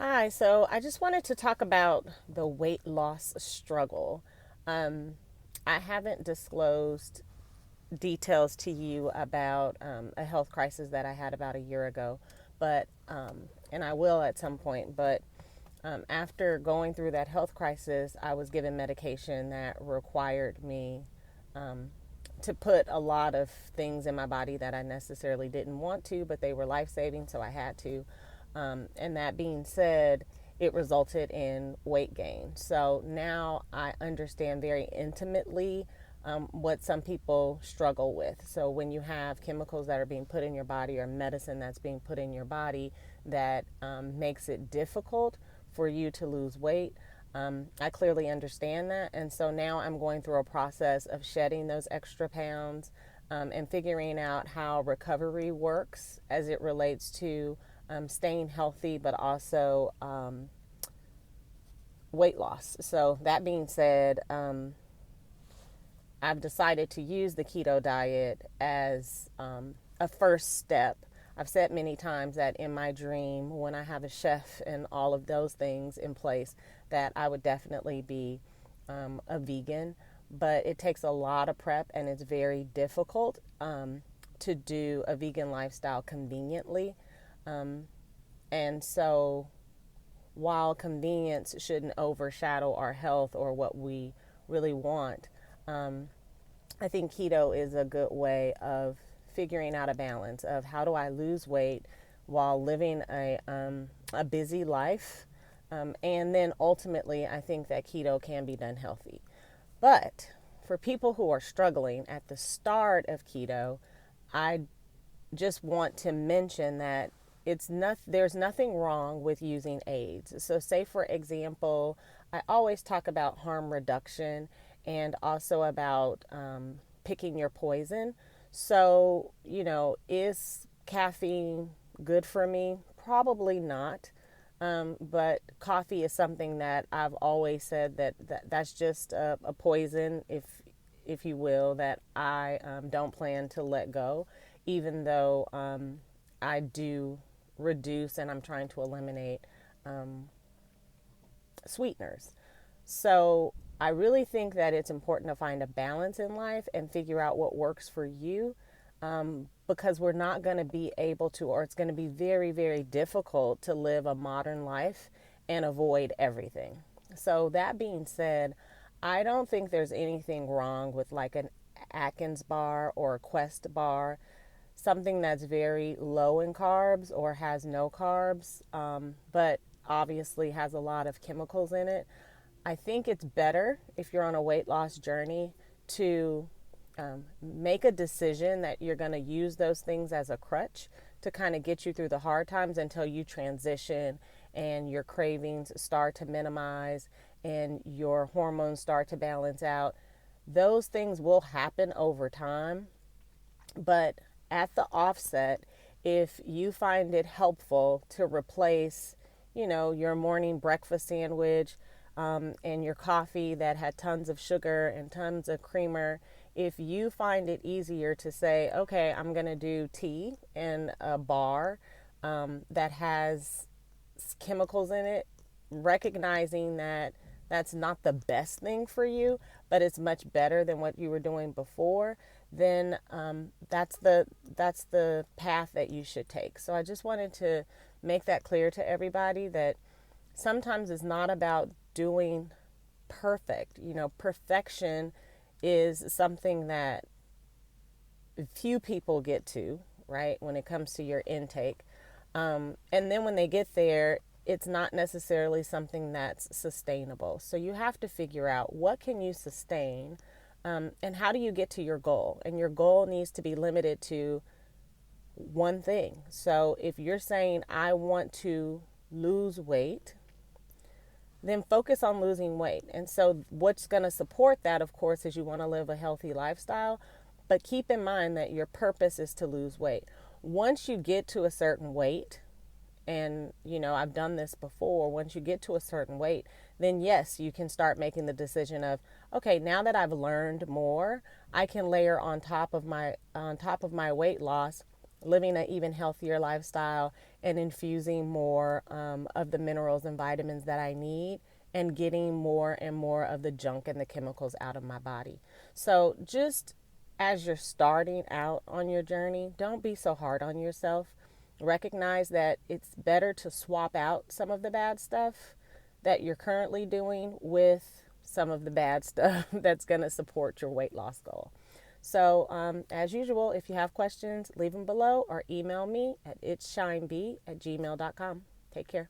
Hi, so I just wanted to talk about the weight loss struggle. Um, I haven't disclosed details to you about a health crisis that I had about a year ago, and I will at some point, but after going through that health crisis, I was given medication that required me um, to put a lot of things in my body that I necessarily didn't want to, but they were life saving, so I had to. And that being said, it resulted in weight gain. So now I understand very intimately what some people struggle with. So when you have chemicals that are being put in your body or medicine that's being put in your body that makes it difficult for you to lose weight, I clearly understand that. And so now I'm going through a process of shedding those extra pounds and figuring out how recovery works as it relates to staying healthy, but also weight loss. So, that being said, I've decided to use the keto diet as a first step. I've said many times that in my dream, when I have a chef and all of those things in place, that I would definitely be a vegan. But it takes a lot of prep and it's very difficult to do a vegan lifestyle conveniently. Um, and so, while convenience shouldn't overshadow our health or what we really want, um, I think keto is a good way of figuring out a balance of how do I lose weight while living a busy life. And then ultimately, I think that keto can be done healthy. But for people who are struggling at the start of keto, I just want to mention that there's nothing wrong with using aids. So say for example, I always talk about harm reduction and also about picking your poison. So, is caffeine good for me? Probably not. But coffee is something that I've always said that's just a poison, if you will, that I don't plan to let go, even though I do reduce and I'm trying to eliminate um, sweeteners. So I really think that it's important to find a balance in life and figure out what works for you, because we're not going to be able to, or it's going to be very, very difficult to live a modern life and avoid everything. So, that being said, I don't think there's anything wrong with like an Atkins bar or a Quest bar, something that's very low in carbs or has no carbs, but obviously has a lot of chemicals in it. I think it's better if you're on a weight loss journey to make a decision that you're going to use those things as a crutch to kind of get you through the hard times until you transition and your cravings start to minimize and your hormones start to balance out. Those things will happen over time, but at the offset, if you find it helpful to replace, your morning breakfast sandwich and your coffee that had tons of sugar and tons of creamer, if you find it easier to say, okay, I'm going to do tea and a bar that has chemicals in it, recognizing that that's not the best thing for you, but it's much better than what you were doing before, then that's the path that you should take. So I just wanted to make that clear to everybody that sometimes it's not about doing perfect. Perfection is something that few people get to, right, when it comes to your intake. And then when they get there, it's not necessarily something that's sustainable. So you have to figure out what can you sustain, and how do you get to your goal. And your goal needs to be limited to one thing. So if you're saying, I want to lose weight, then focus on losing weight. And so, what's going to support that, of course, is you want to live a healthy lifestyle. But keep in mind that your purpose is to lose weight. Once you get to a certain weight, and I've done this before, once you get to a certain weight, then yes, you can start making the decision of, okay, now that I've learned more, I can layer on top of my weight loss living an even healthier lifestyle, and infusing more of the minerals and vitamins that I need, and getting more and more of the junk and the chemicals out of my body. So just as you're starting out on your journey, don't be so hard on yourself. Recognize that it's better to swap out some of the bad stuff that you're currently doing with some of the bad stuff that's going to support your weight loss goal. So, as usual, if you have questions, leave them below or email me at itsshineb@gmail.com. Take care.